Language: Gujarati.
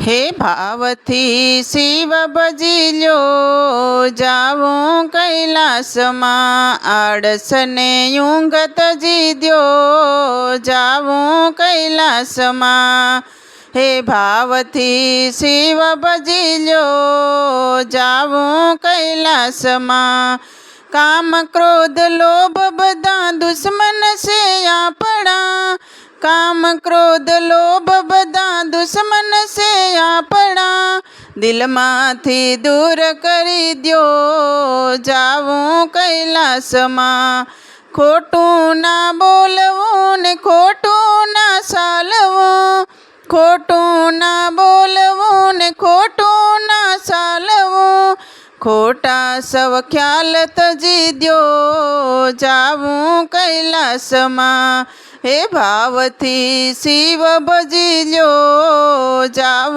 હે ભાવથી શિવ ભજી લ્યો, જાવું કૈલાસમાં આળસને ઊંઘ તજી દ્યો, જાવું કૈલાસમાં. હે ભાવથી શિવ ભજી લ્યો, જાવું કૈલાસમાં. કામ ક્રોધ લોભ બધા દુશ્મન છે આપણા, કામ ક્રોધ લોભ બધા દુશ્મન છે આપણા. દિલમાંથી દૂર કરી દ્યો, જાવું કૈલાસમાં. ખોટું ના બોલવું ને ખોટું ના ચાલવું, ખોટું ના બોલવું ને ખોટું ના ચાલવું. ખોટા સવ ખ્યાલ તજી દ્યો, જાવું કૈલાસમાં. હે ભાવથી શિવ ભજી લ્યો, જાવું